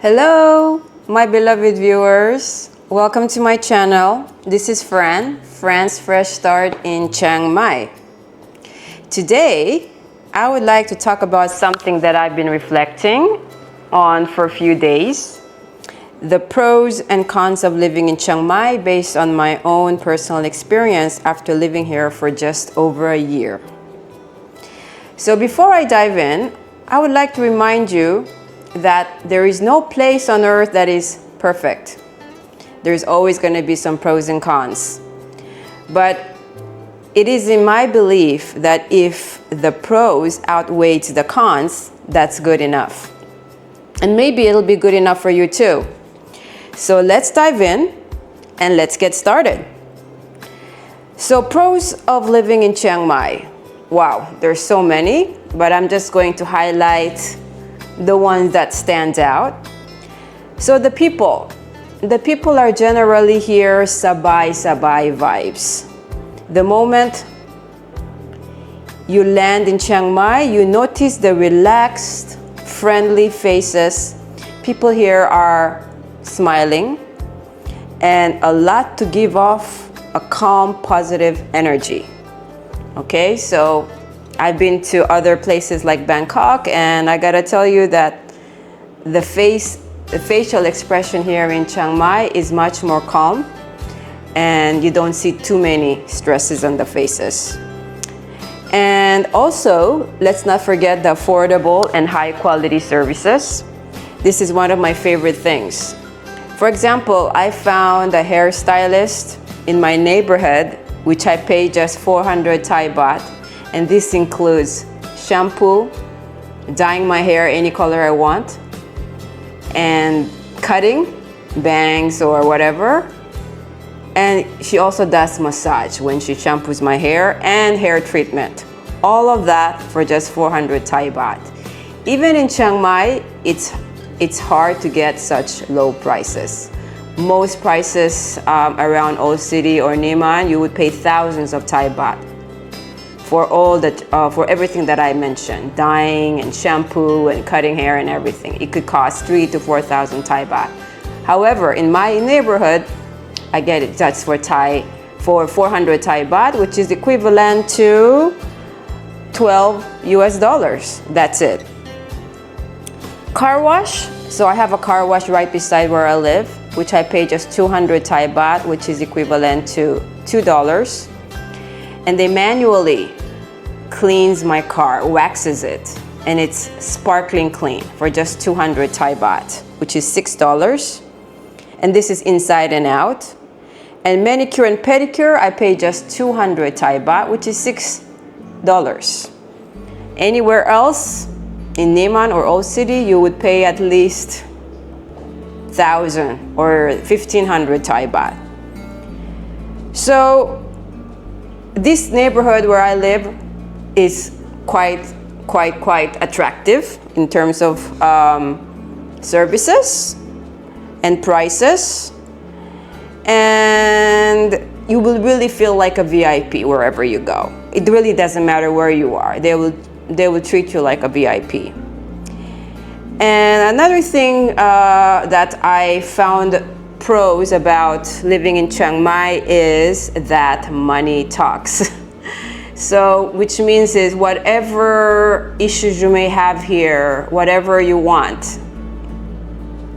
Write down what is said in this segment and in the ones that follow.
Hello, my beloved viewers. Welcome to my channel. This is Fran, Fran's Fresh Start in Chiang Mai. Today, I would like to talk about something that I've been reflecting on for a few days. The pros and cons of living in Chiang Mai based on my own personal experience after living here for just over a year. So before I dive in, I would like to remind you that there is no place on earth that is perfect. There's always going to be some pros and cons. But it is in my belief that if the pros outweigh the cons, that's good enough. And maybe it'll be good enough for you too. So let's dive in and let's get started. So pros of living in Chiang Mai. Wow, there's so many, but I'm just going to highlight the ones that stand out. So the people are generally here sabay vibes. The moment you land in Chiang Mai, you notice the relaxed, friendly faces. People here are smiling and a lot to give off a calm, positive energy. Okay, so I've been to other places like Bangkok, and I gotta tell you that the facial expression here in Chiang Mai is much more calm, and you don't see too many stresses on the faces. And also, let's not forget the affordable and high quality services. This is one of my favorite things. For example, I found a hairstylist in my neighborhood, which I paid just 400 Thai baht. And this includes shampoo, dyeing my hair any color I want, and cutting, bangs or whatever. And she also does massage when she shampoos my hair and hair treatment. All of that for just 400 Thai baht. Even in Chiang Mai, it's hard to get such low prices. Most prices around Old City or Niman, you would pay thousands of Thai baht for for everything that I mentioned, dyeing and shampoo and cutting hair and everything. It could cost 3,000 to 4,000 Thai baht. However, in my neighborhood, I get it. That's for 400 Thai baht, which is equivalent to $12 US. That's it. Car wash. So I have a car wash right beside where I live, which I pay just 200 Thai baht, which is equivalent to $2. And they manually cleans my car, waxes it, and it's sparkling clean for just 200 Thai baht, which is $6. And this is inside and out. And manicure and pedicure, I pay just 200 Thai baht, which is $6. Anywhere else in Niman or Old City, you would pay at least 1,000 or 1,500 Thai baht. So this neighborhood where I live is quite attractive in terms of services and prices, and you will really feel like a VIP wherever you go. It really doesn't matter where you are. They will treat you like a VIP. And another thing that I found pros about living in Chiang Mai is that money talks. So, which means is whatever issues you may have here, whatever you want,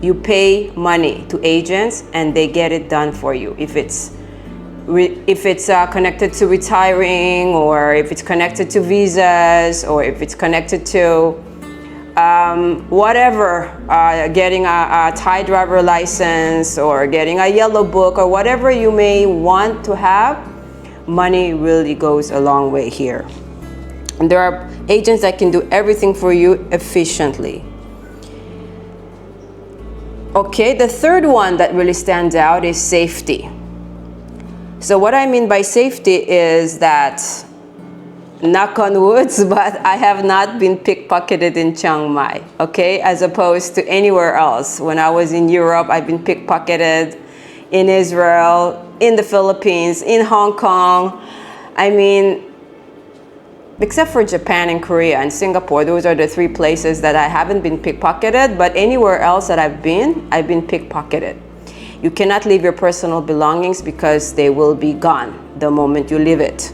you pay money to agents and they get it done for you. If it's connected to retiring, or if it's connected to visas, or if it's connected to whatever, getting a Thai driver license or getting a yellow book or whatever you may want to have, money really goes a long way here. And there are agents that can do everything for you efficiently. Okay, the third one that really stands out is safety. So what I mean by safety is that, knock on woods, but I have not been pickpocketed in Chiang Mai, okay, as opposed to anywhere else. When I was in Europe, I've been pickpocketed, in Israel, in the Philippines, in Hong Kong. I mean, except for Japan and Korea and Singapore. Those are the three places that I haven't been pickpocketed, but anywhere else that I've been pickpocketed. You cannot leave your personal belongings because they will be gone the moment you leave it.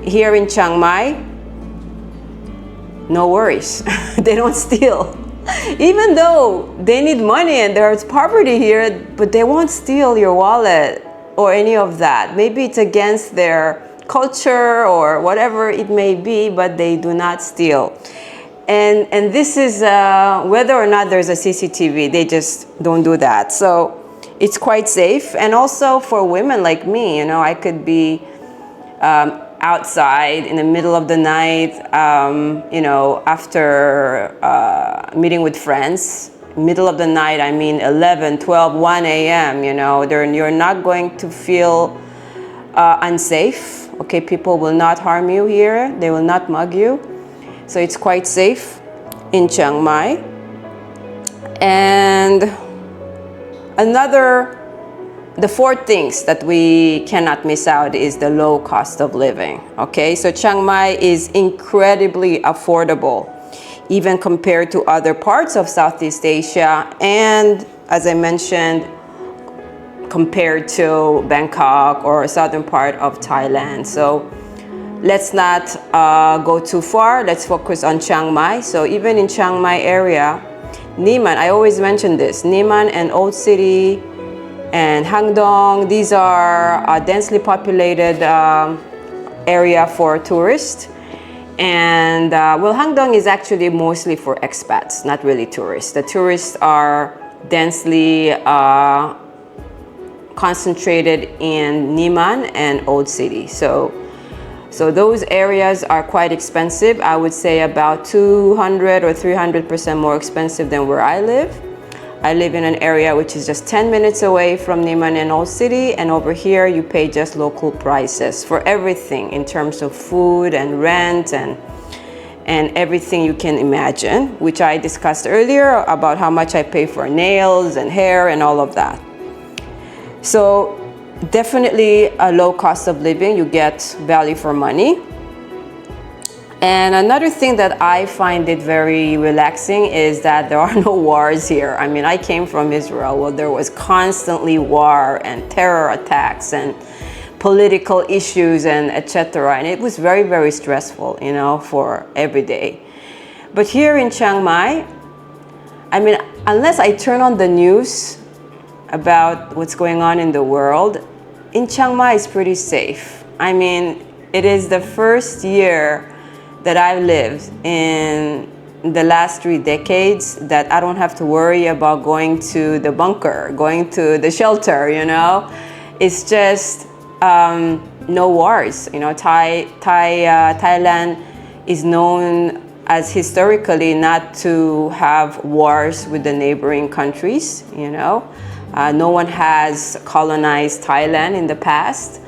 Here in Chiang Mai, no worries. They don't steal. Even though they need money and there's poverty here, but they won't steal your wallet or any of that. Maybe it's against their culture or whatever it may be, but they do not steal. And this is whether or not there's a CCTV, they just don't do that. So it's quite safe. And also for women like me, you know, I could be outside in the middle of the night, you know, after meeting with friends. Middle of the night, I mean 11, 12, 1 a.m., you know, you're not going to feel unsafe. Okay, people will not harm you here. They will not mug you. So it's quite safe in Chiang Mai. And the fourth things that we cannot miss out is the low cost of living. Okay, so Chiang Mai is incredibly affordable, even compared to other parts of Southeast Asia, and as I mentioned, compared to Bangkok or southern part of Thailand. So let's not go too far. Let's focus on Chiang Mai. So even in Chiang Mai area, Niman, I always mention this, Niman and Old City and Hangdong, these are a densely populated area for tourists. And well, Hangdong is actually mostly for expats, not really tourists. The tourists are densely concentrated in Niman and Old City. So those areas are quite expensive. I would say about 200 or 300% more expensive than where I live. I live in an area which is just 10 minutes away from Niman and Old City, and over here you pay just local prices for everything in terms of food and rent and everything you can imagine, which I discussed earlier about how much I pay for nails and hair and all of that. So definitely a low cost of living, you get value for money. And another thing that I find it very relaxing is that there are no wars here. I mean, I came from Israel where there was constantly war and terror attacks and political issues and etc. And it was very, very stressful, you know, for every day. But here in Chiang Mai, I mean, unless I turn on the news about what's going on in the world, in Chiang Mai is pretty safe. I mean, it is the first year that I've lived in the last 3 decades that I don't have to worry about going to the bunker, going to the shelter, you know. It's just no wars. You know, Thailand is known as historically not to have wars with the neighboring countries, you know. No one has colonized Thailand in the past,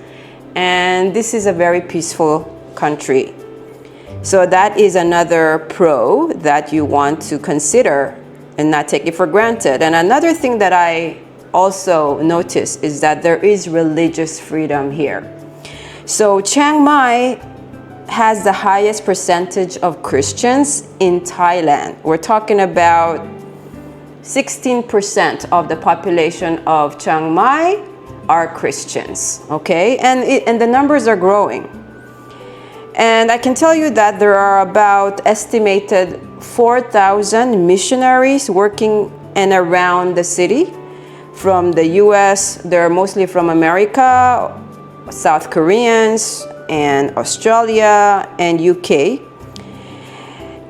and this is a very peaceful country. So that is another pro that you want to consider and not take it for granted. And another thing that I also notice is that there is religious freedom here. So Chiang Mai has the highest percentage of Christians in Thailand. We're talking about 16% of the population of Chiang Mai are Christians, okay? And the numbers are growing. And I can tell you that there are about estimated 4,000 missionaries working in around the city. From the US, they're mostly from America, South Koreans, and Australia, and UK.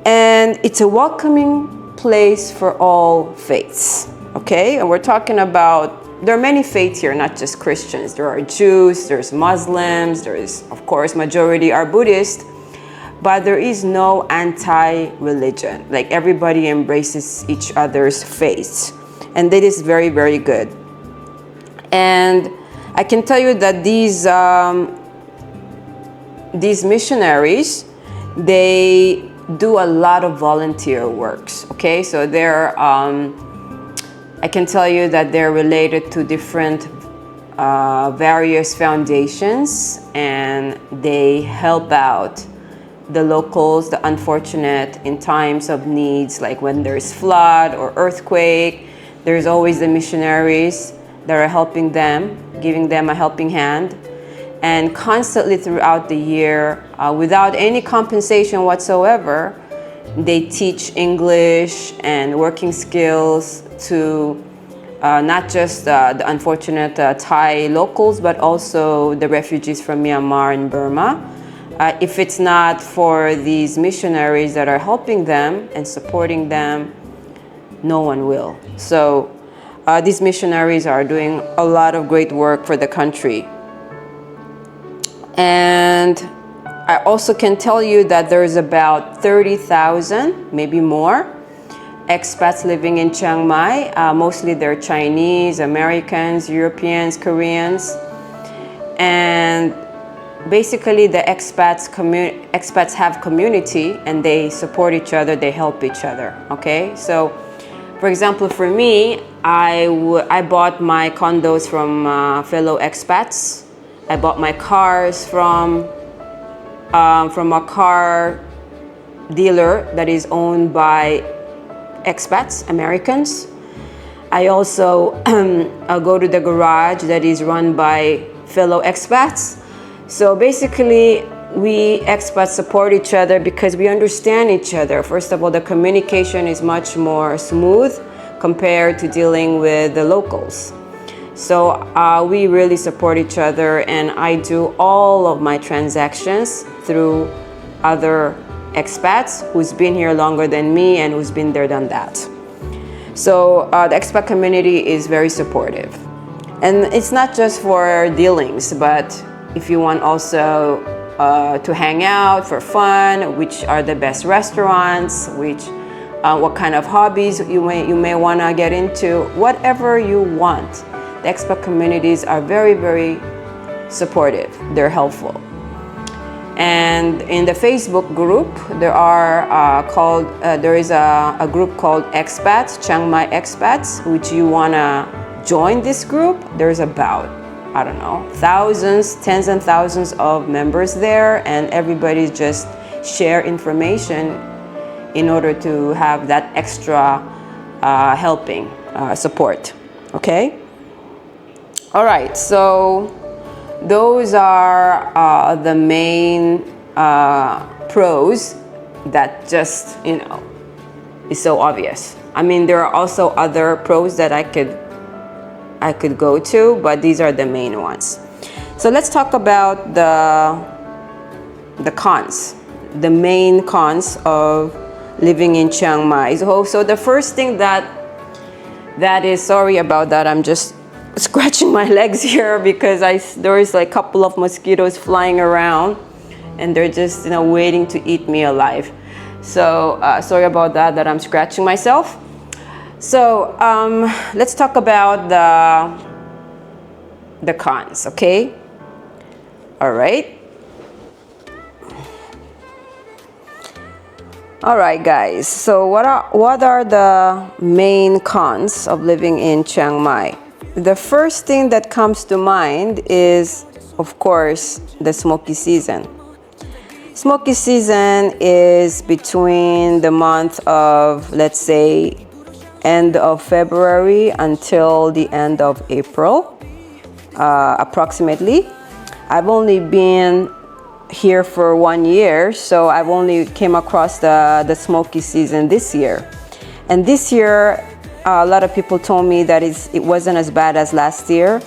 And it's a welcoming place for all faiths, okay? And we're talking about, there are many faiths here, not just Christians. There are Jews, there's Muslims, there is, of course, majority are Buddhist, but there is no anti-religion. Like everybody embraces each other's faiths. And that is very, very good. And I can tell you that these missionaries, they do a lot of volunteer works, okay? So they're, I can tell you that they're related to different various foundations, and they help out the locals, the unfortunate, in times of needs, like when there's flood or earthquake. There's always the missionaries that are helping them, giving them a helping hand. And constantly throughout the year, without any compensation whatsoever, they teach English and working skills to not just the unfortunate Thai locals, but also the refugees from Myanmar and Burma. If it's not for these missionaries that are helping them and supporting them, no one will. So these missionaries are doing a lot of great work for the country. And I also can tell you that there's about 30,000, maybe more, expats living in Chiang Mai. Mostly they're Chinese, Americans, Europeans, Koreans. And basically the expats have community and they support each other, they help each other, okay? So, for example, for me, I bought my condos from fellow expats. I bought my cars from a car dealer that is owned by expats, Americans. I also go to the garage that is run by fellow expats. So basically, we expats support each other because we understand each other. First of all, the communication is much more smooth compared to dealing with the locals. So we really support each other, and I do all of my transactions through other expats who's been here longer than me and who's been there, done that. So the expat community is very supportive. And it's not just for dealings, but if you want also to hang out for fun, which are the best restaurants, what kind of hobbies you may want to get into, whatever you want. The expat communities are very, very supportive. They're helpful. And in the Facebook group, there is a group called Expats, Chiang Mai Expats, which you want to join this group. There's about, I don't know, thousands, tens and thousands of members there, and everybody just share information in order to have that extra helping support, okay? All right, so those are the main pros that just, is so obvious. I mean, there are also other pros that I could go to, but these are the main ones. So let's talk about the cons, the main cons of living in Chiang Mai. So the first thing that is, sorry about that, I'm just scratching my legs here because there is like a couple of mosquitoes flying around and they're just waiting to eat me alive. So sorry about that I'm scratching myself. So let's talk about the cons, okay? All right. All right, guys. So what are the main cons of living in Chiang Mai? The first thing that comes to mind is, of course, the Smoky season. Smoky season is between the month of, let's say, end of February until the end of April, approximately. I've only been here for 1 year, so I've only came across the Smoky season this year. And this year, a lot of people told me that it wasn't as bad as last year.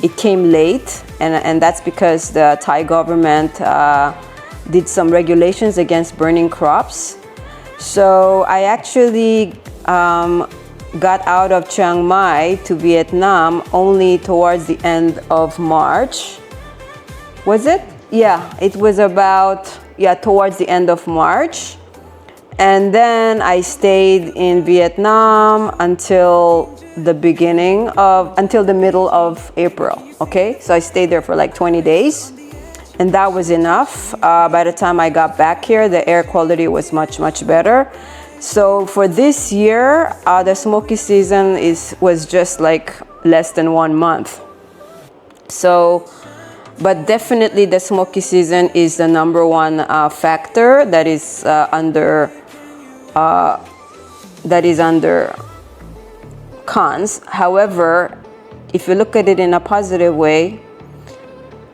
It came late, and that's because the Thai government did some regulations against burning crops. So I actually got out of Chiang Mai to Vietnam only towards the end of March. Was it? Yeah, it was about, towards the end of March. And then I stayed in Vietnam until the middle of April, okay? So I stayed there for like 20 days, and that was enough. By the time I got back here, the air quality was much, much better. So for this year, the Smoky season was just like less than 1 month. So But definitely the smoky season is the number one factor that is under cons. However, if you look at it in a positive way,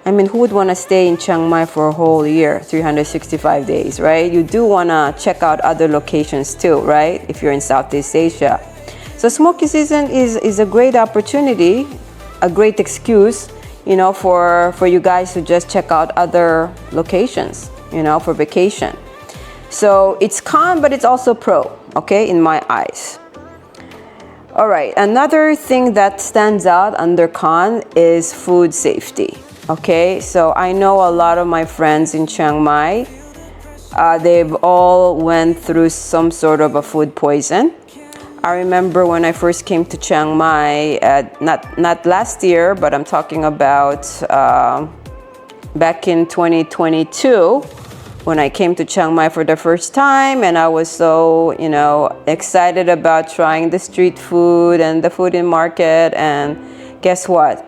I mean, who would want to stay in Chiang Mai for a whole year, 365 days, right? You do want to check out other locations too, right? If you're in Southeast Asia. So smoky season is a great opportunity, a great excuse, you know, for you guys to just check out other locations, you know, for vacation. So it's con, but it's also pro, okay, in my eyes. All right, another thing that stands out under con is food safety. Okay, so I know a lot of my friends in Chiang Mai, they've all went through some sort of a food poison. I remember when I first came to Chiang Mai, not last year, but I'm talking about back in 2022, when I came to Chiang Mai for the first time, and I was so, you know, excited about trying the street food and the food in market, and guess what?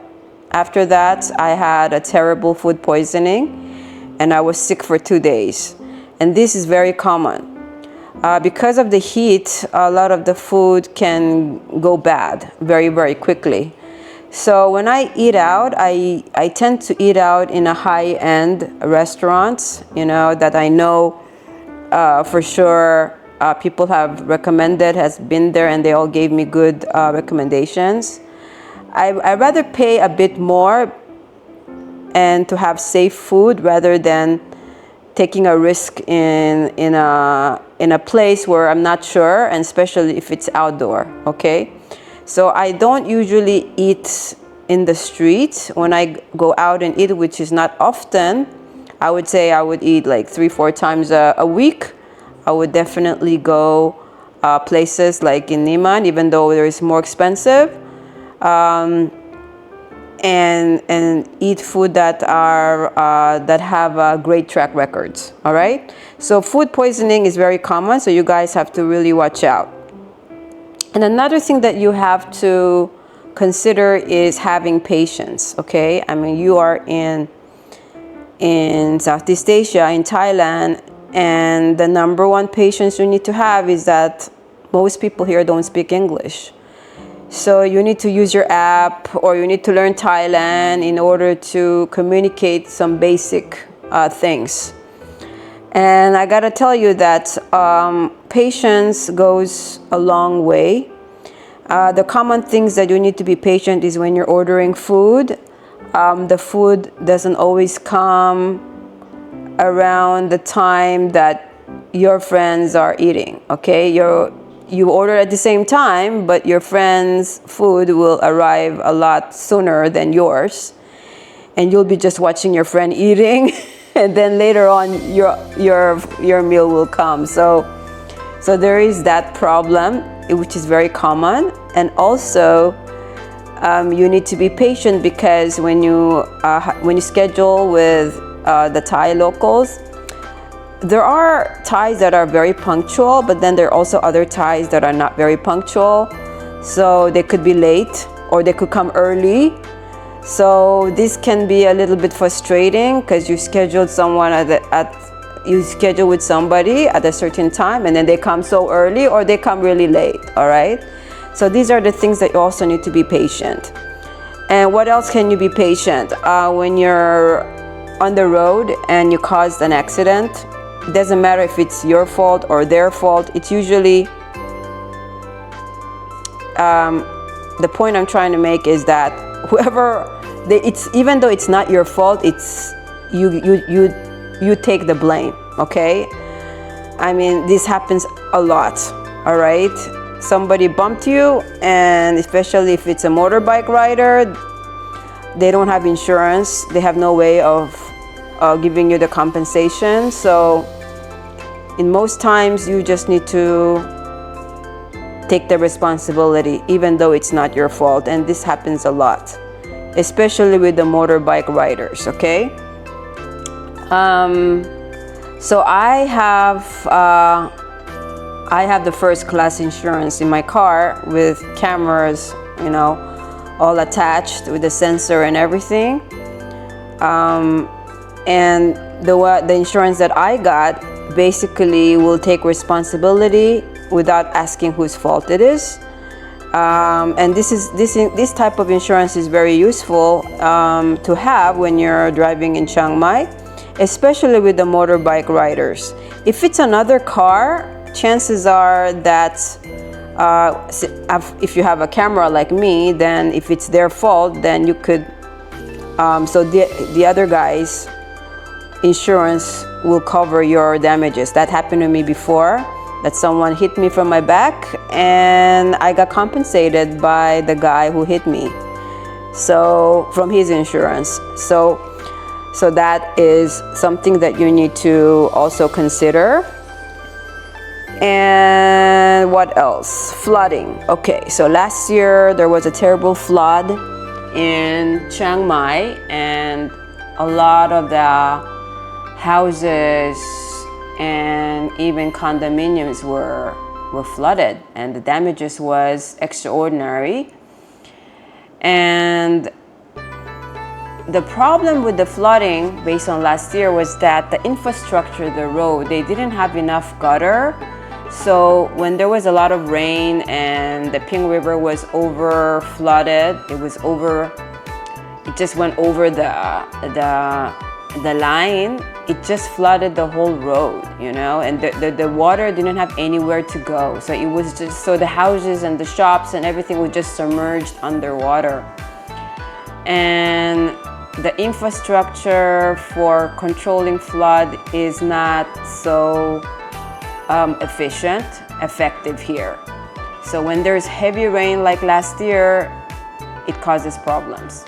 After that, I had a terrible food poisoning and I was sick for 2 days. And this is very common. Because of the heat, a lot of the food can go bad very, very quickly. So when I eat out, I tend to eat out in a high-end restaurant, you know, that I know for sure people have recommended, has been there, and they all gave me good recommendations. I'd rather pay a bit more and to have safe food rather than taking a risk in a place where I'm not sure, and especially if it's outdoor, okay? So I don't usually eat in the street. When I go out and eat, which is not often, I would say I would eat like 3-4 times a week. I would definitely go places like in Niman, even though there is more expensive. And eat food that have great track records. All right. So food poisoning is very common. So you guys have to really watch out. And another thing that you have to consider is having patience. Okay. I mean, you are in Southeast Asia, in Thailand, and the number one patience you need to have is that most people here don't speak English. So you need to use your app, or you need to learn Thailand in order to communicate some basic things. And I gotta tell you that patience goes a long way. The common things that you need to be patient is when you're ordering food. The food doesn't always come around the time that your friends are eating, okay? You order at the same time, but your friend's food will arrive a lot sooner than yours. And you'll be just watching your friend eating, and then later on your meal will come. So there is that problem, which is very common. And also you need to be patient, because when you schedule with the Thai locals, there are Thais that are very punctual, but then there are also other Thais that are not very punctual. So they could be late, or they could come early. So this can be a little bit frustrating, because you scheduled someone you schedule with somebody at a certain time, and then they come so early, or they come really late. All right. So these are the things that you also need to be patient. And what else can you be patient? When you're on the road and you caused an accident, it doesn't matter if it's your fault or their fault. It's usually the point I'm trying to make is that even though it's not your fault, it's you take the blame. Okay, I mean, this happens a lot. All right, somebody bumped you, and especially if it's a motorbike rider, they don't have insurance. They have no way of giving you the compensation. So in most times you just need to take the responsibility, even though it's not your fault. And this happens a lot, especially with the motorbike riders. Okay. So I have the first class insurance in my car with cameras, you know, all attached with the sensor and everything. And the insurance that I got basically will take responsibility without asking whose fault it is. And this type of insurance is very useful to have when you're driving in Chiang Mai, especially with the motorbike riders. If it's another car, chances are that if you have a camera like me, then if it's their fault, then you could, so the other guy's insurance will cover your damages. That happened to me before, that someone hit me from my back and I got compensated by the guy who hit me, so from his insurance. So that is something that you need to also consider. And what else? Flooding. Okay, so last year there was a terrible flood in Chiang Mai, and a lot of the houses and even condominiums were flooded, and the damages was extraordinary. And the problem with the flooding based on last year was that the infrastructure, the road, they didn't have enough gutter. So when there was a lot of rain and the Ping River was over flooded, it just went over the line. It just flooded the whole road, you know, and the water didn't have anywhere to go. So it was just, so the houses and the shops and everything was just submerged underwater. And the infrastructure for controlling flood is not so effective here. So when there's heavy rain like last year, it causes problems.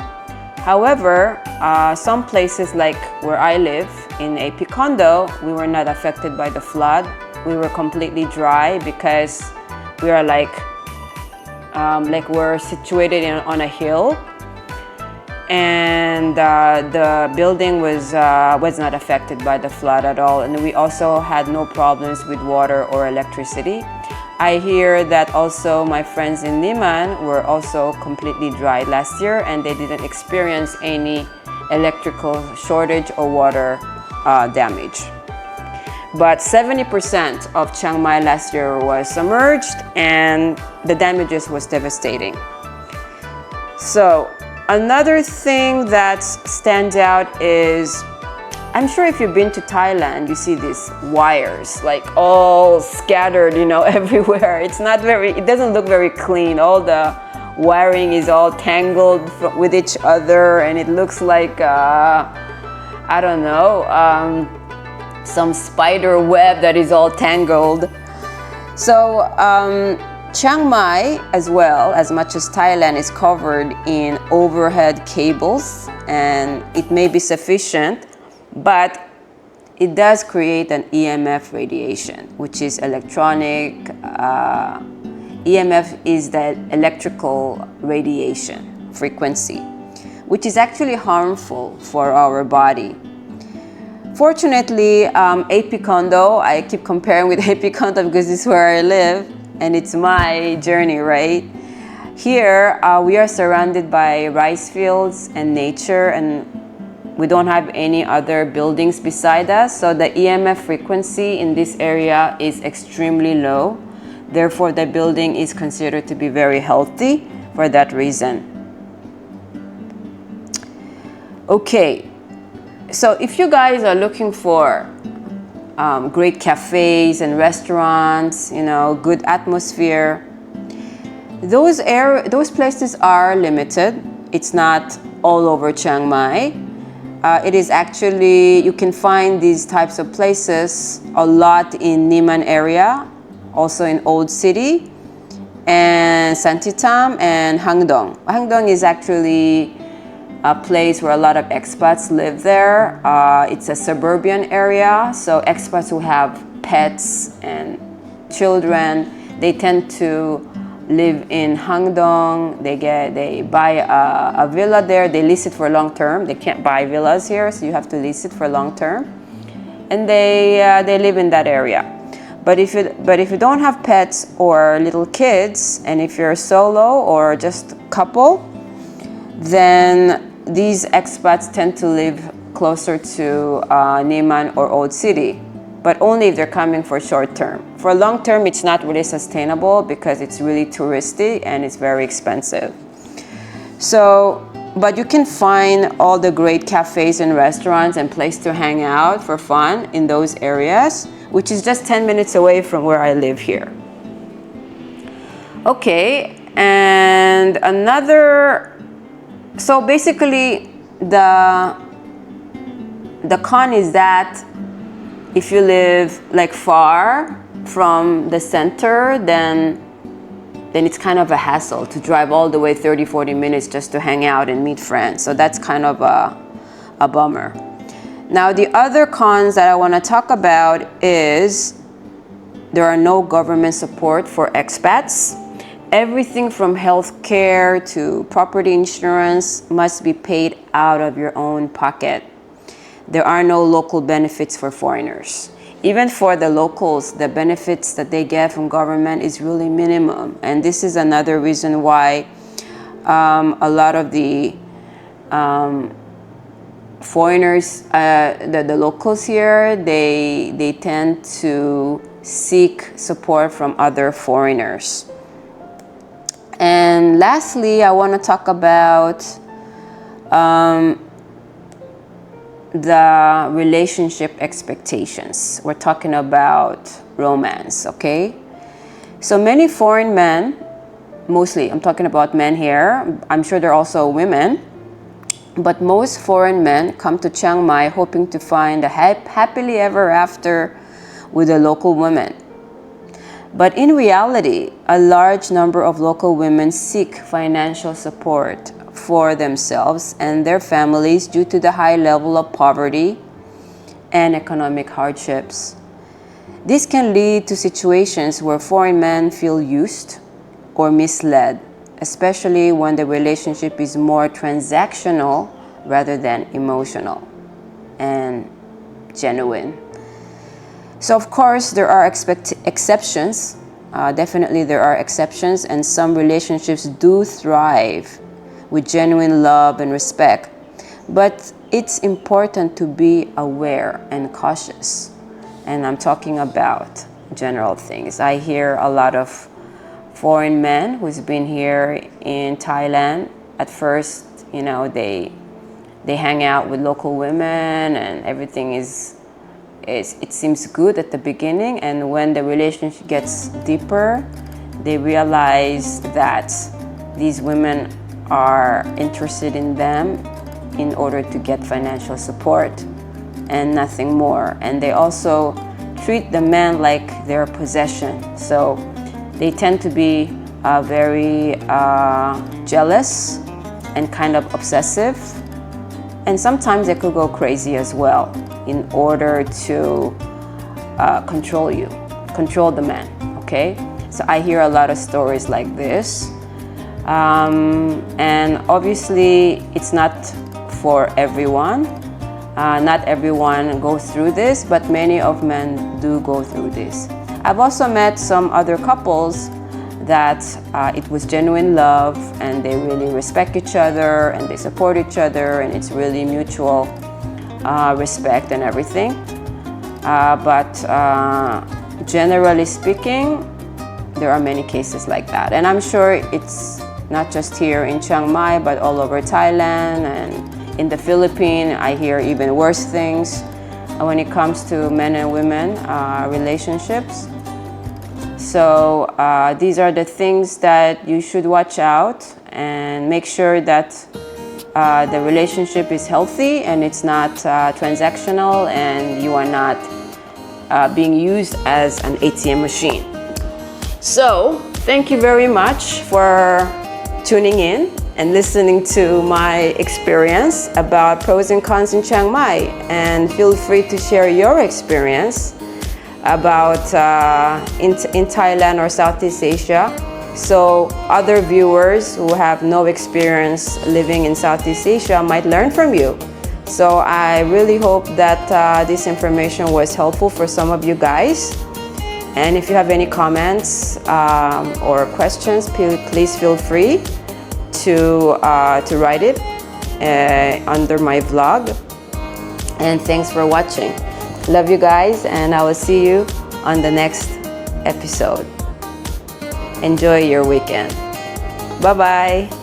However, some places like where I live in AP condo, we were not affected by the flood. We were completely dry because we are like we're situated on a hill, and the building was not affected by the flood at all. And we also had no problems with water or electricity. I hear that also my friends in Niman were also completely dry last year, and they didn't experience any electrical shortage or water damage. But 70% of Chiang Mai last year was submerged, and the damages was devastating. So another thing that stands out is, I'm sure if you've been to Thailand, you see these wires like all scattered, you know, everywhere. It doesn't look very clean. All the wiring is all tangled with each other, and it looks like, I don't know, some spider web that is all tangled. So Chiang Mai, as well, as much as Thailand, is covered in overhead cables, and it may be sufficient, but it does create an EMF radiation, which is electronic. EMF is the electrical radiation frequency, which is actually harmful for our body. Fortunately, AP condo, I keep comparing with AP condo because this is where I live and it's my journey, right? Here, we are surrounded by rice fields and nature, and we don't have any other buildings beside us, so the EMF frequency in this area is extremely low. Therefore, the building is considered to be very healthy for that reason. Okay, so if you guys are looking for great cafes and restaurants, you know, good atmosphere, those places are limited. It's not all over Chiang Mai. It is actually, you can find these types of places a lot in Niman area, also in Old City, and Santitam and Hangdong. Hangdong is actually a place where a lot of expats live there. It's a suburban area, so expats who have pets and children, they tend to live in Hangdong. They buy a villa there. They lease it for long term. They can't buy villas here, so you have to lease it for long term, and they live in that area. But if you don't have pets or little kids, and if you're solo or just a couple, then these expats tend to live closer to Neiman or Old City, but only if they're coming for short term. For long term, it's not really sustainable because it's really touristy and it's very expensive. So, but you can find all the great cafes and restaurants and places to hang out for fun in those areas, which is just 10 minutes away from where I live here. Okay, and so basically the con is that if you live like far from the center, then it's kind of a hassle to drive all the way 30-40 minutes just to hang out and meet friends. So that's kind of a bummer. Now the other cons that I want to talk about is there are no government support for expats. Everything from health care to property insurance must be paid out of your own pocket. There are no local benefits for foreigners. Even for the locals, the benefits that they get from government is really minimum. And this is another reason why a lot of the foreigners, the locals here, they tend to seek support from other foreigners. And lastly, I want to talk about the relationship expectations. We're talking about romance, okay? So many foreign men, mostly I'm talking about men here, I'm sure there are also women, but most foreign men come to Chiang Mai hoping to find a happily ever after with a local woman. But in reality, a large number of local women seek financial support for themselves and their families due to the high level of poverty and economic hardships. This can lead to situations where foreign men feel used or misled, especially when the relationship is more transactional rather than emotional and genuine. So of course there are exceptions. Definitely there are exceptions, and some relationships do thrive with genuine love and respect. But it's important to be aware and cautious. And I'm talking about general things. I hear a lot of foreign men who's been here in Thailand. At first, you know, they hang out with local women and everything it seems good at the beginning, and when the relationship gets deeper, they realize that these women are interested in them in order to get financial support and nothing more. And they also treat the men like their possession. So they tend to be very jealous and kind of obsessive. And sometimes they could go crazy as well in order to control the man, okay? So I hear a lot of stories like this. And obviously it's not for everyone. Not everyone goes through this, but many of men do go through this. I've also met some other couples that it was genuine love and they really respect each other and they support each other and it's really mutual respect and everything. But generally speaking, there are many cases like that. And I'm sure it's not just here in Chiang Mai, but all over Thailand and in the Philippines. I hear even worse things when it comes to men and women relationships. So these are the things that you should watch out and make sure that the relationship is healthy and it's not transactional and you are not being used as an ATM machine. So thank you very much for tuning in and listening to my experience about pros and cons in Chiang Mai, and feel free to share your experience about in Thailand or Southeast Asia, so other viewers who have no experience living in Southeast Asia might learn from you. So I really hope that this information was helpful for some of you guys. And if you have any comments or questions, please feel free to write it under my vlog. And thanks for watching. Love you guys, and I will see you on the next episode. Enjoy your weekend. Bye bye.